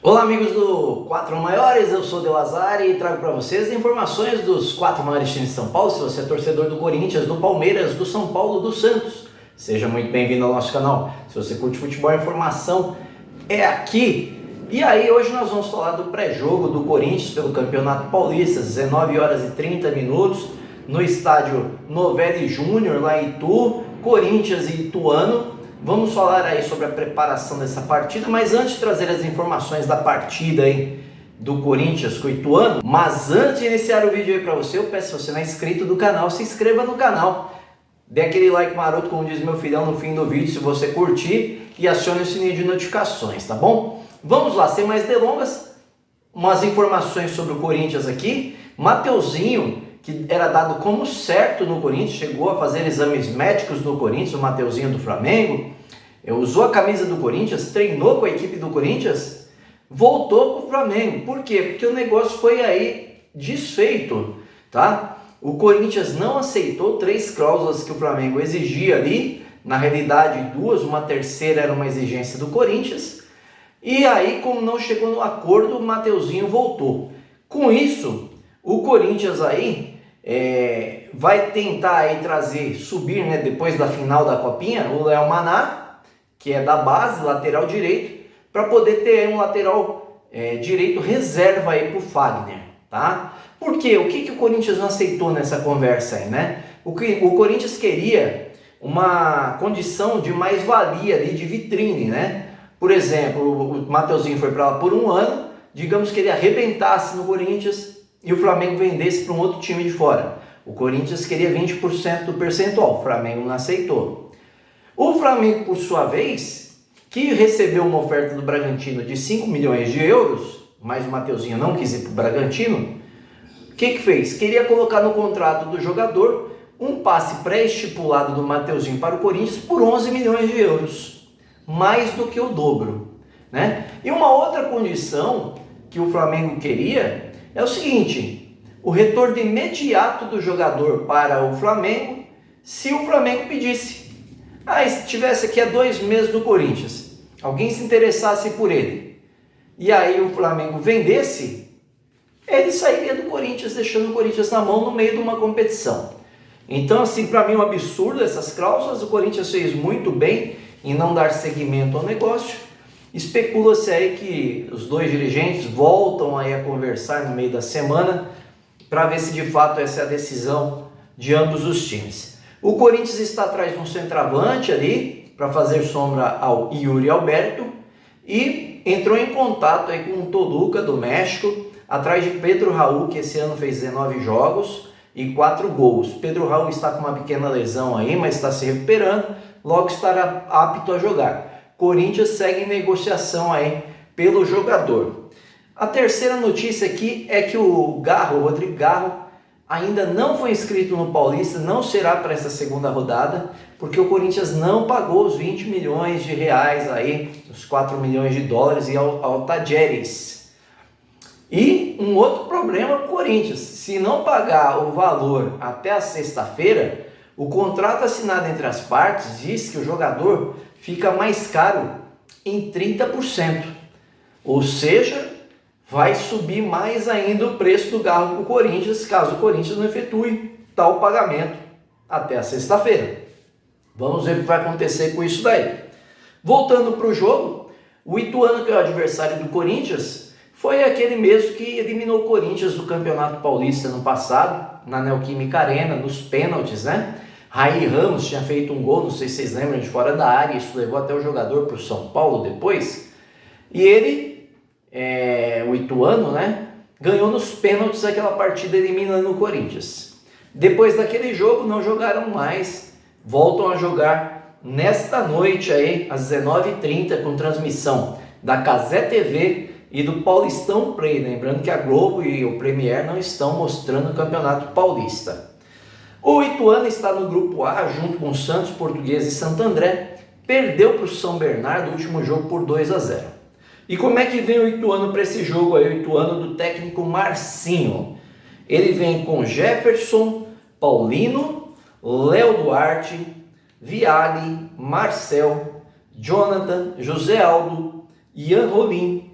Olá amigos do 4 Maiores, eu sou o De Lazari e trago para vocês informações dos 4 maiores times de São Paulo. Se você é torcedor do Corinthians, do Palmeiras, do São Paulo, do Santos, seja muito bem-vindo ao nosso canal. Se você curte futebol, a informação é aqui. E aí, hoje nós vamos falar do pré-jogo do Corinthians pelo Campeonato Paulista, 19 horas e 30 minutos, no estádio Novelli Júnior, lá em Itu, Corinthians e Ituano. Vamos falar aí sobre a preparação dessa partida, mas antes de trazer as informações da partida aí do Corinthians com o Ituano, mas antes de iniciar o vídeo aí para você, eu peço, se você não é inscrito do canal, se inscreva no canal, dê aquele like maroto, como diz meu filhão no fim do vídeo, se você curtir, e acione o sininho de notificações, tá bom? Vamos lá, sem mais delongas, umas informações sobre o Corinthians aqui. Mateuzinho, que era dado como certo no Corinthians, chegou a fazer exames médicos no Corinthians, o Mateuzinho do Flamengo, usou a camisa do Corinthians, treinou com a equipe do Corinthians, voltou para o Flamengo. Por quê? Porque o negócio foi aí desfeito, tá? O Corinthians não aceitou 3 cláusulas que o Flamengo exigia ali, na realidade 2, uma terceira era uma exigência do Corinthians, e aí, como não chegou no acordo, o Mateuzinho voltou. Com isso, o Corinthians aí vai tentar aí subir, né, depois da final da Copinha, o Léo Maná, que é da base, lateral direito, para poder ter um lateral direito reserva aí para o Fagner, tá? Por quê? O que o Corinthians não aceitou nessa conversa aí, né? O Corinthians queria uma condição de mais-valia ali, de vitrine, né? Por exemplo, o Mateuzinho foi para lá por 1 ano, digamos que ele arrebentasse no Corinthians e o Flamengo vendesse para um outro time de fora. O Corinthians queria 20% do percentual, o Flamengo não aceitou. O Flamengo, por sua vez, que recebeu uma oferta do Bragantino de 5 milhões de euros, mas o Mateuzinho não quis ir para o Bragantino, o que fez? Queria colocar no contrato do jogador um passe pré-estipulado do Mateuzinho para o Corinthians por 11 milhões de euros, mais do que o dobro, né? E uma outra condição que o Flamengo queria é o seguinte: o retorno imediato do jogador para o Flamengo, se o Flamengo pedisse. Se tivesse aqui há 2 meses no Corinthians, alguém se interessasse por ele, e aí o Flamengo vendesse, ele sairia do Corinthians, deixando o Corinthians na mão no meio de uma competição. Então, assim, para mim é um absurdo essas cláusulas. O Corinthians fez muito bem em não dar seguimento ao negócio. Especula-se aí que os 2 dirigentes voltam aí a conversar no meio da semana para ver se de fato essa é a decisão de ambos os times. O Corinthians está atrás de um centroavante ali para fazer sombra ao Yuri Alberto e entrou em contato aí com o Toluca do México, atrás de Pedro Raul, que esse ano fez 19 jogos e 4 gols. Pedro Raul está com uma pequena lesão aí, mas está se recuperando, logo estará apto a jogar. Corinthians segue em negociação aí pelo jogador. A terceira notícia aqui é que o Rodrigo Garro, ainda não foi inscrito no Paulista, não será para essa segunda rodada, porque o Corinthians não pagou os 20 milhões de reais aí, os 4 milhões de dólares ao Tajeres. E um outro problema para o Corinthians: se não pagar o valor até a sexta-feira, o contrato assinado entre as partes diz que o jogador fica mais caro em 30%. Ou seja, vai subir mais ainda o preço do Garro para o Corinthians, caso o Corinthians não efetue tal pagamento até a sexta-feira. Vamos ver o que vai acontecer com isso daí. Voltando para o jogo, o Ituano, que é o adversário do Corinthians, foi aquele mesmo que eliminou o Corinthians do Campeonato Paulista no passado, na Neoquímica Arena, nos pênaltis, né? Raí Ramos tinha feito um gol, não sei se vocês lembram, de fora da área, isso levou até o jogador para o São Paulo depois. E ele, o Ituano, né, ganhou nos pênaltis aquela partida, eliminando o Corinthians. Depois daquele jogo não jogaram mais, voltam a jogar nesta noite aí, às 19h30, com transmissão da Cazé TV e do Paulistão Play. Lembrando que a Globo e o Premier não estão mostrando o Campeonato Paulista. O Ituano está no grupo A, junto com Santos, Portuguesa e Santo André. Perdeu para o São Bernardo o último jogo por 2-0. E como é que vem o Ituano para esse jogo aí? O Ituano do técnico Marcinho. Ele vem com Jefferson, Paulino, Léo Duarte, Viale, Marcel, Jonathan, José Aldo, Ian Rolim,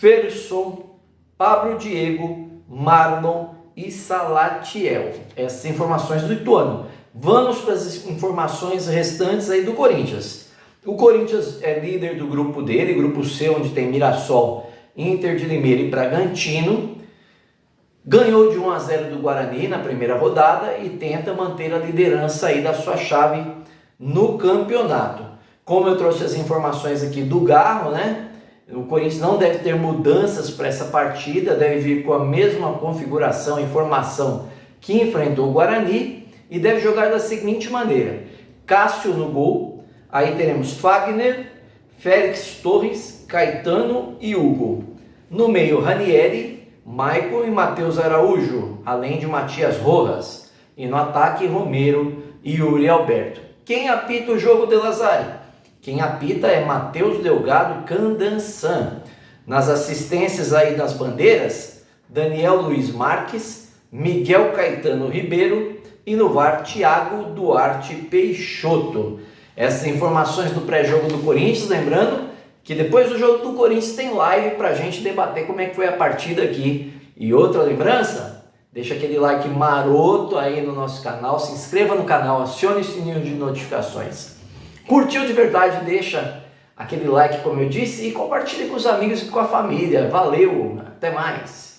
Ferson, Pablo Diego, Marlon e Salatiel. Essas informações do Ituano. Vamos para as informações restantes aí do Corinthians. O Corinthians é líder do grupo dele, grupo C, onde tem Mirassol, Inter de Limeira e Bragantino. Ganhou de 1-0 do Guarani na primeira rodada e tenta manter a liderança aí da sua chave no campeonato. Como eu trouxe as informações aqui do Garro, né? O Corinthians não deve ter mudanças para essa partida, deve vir com a mesma configuração e formação que enfrentou o Guarani e deve jogar da seguinte maneira: Cássio no gol, aí teremos Fagner, Félix Torres, Caetano e Hugo. No meio, Ranieri, Maicon e Matheus Araújo, além de Matias Rojas. E no ataque, Romero e Yuri Alberto. Quem apita o jogo, De Lazari? Quem apita é Matheus Delgado Candansan. Nas assistências aí das bandeiras, Daniel Luiz Marques, Miguel Caetano Ribeiro e no VAR, Thiago Duarte Peixoto. Essas informações do pré-jogo do Corinthians, lembrando que depois do jogo do Corinthians tem live para a gente debater como é que foi a partida aqui. E outra lembrança, deixa aquele like maroto aí no nosso canal, se inscreva no canal, acione o sininho de notificações. Curtiu de verdade, deixa aquele like como eu disse e compartilhe com os amigos e com a família. Valeu, até mais!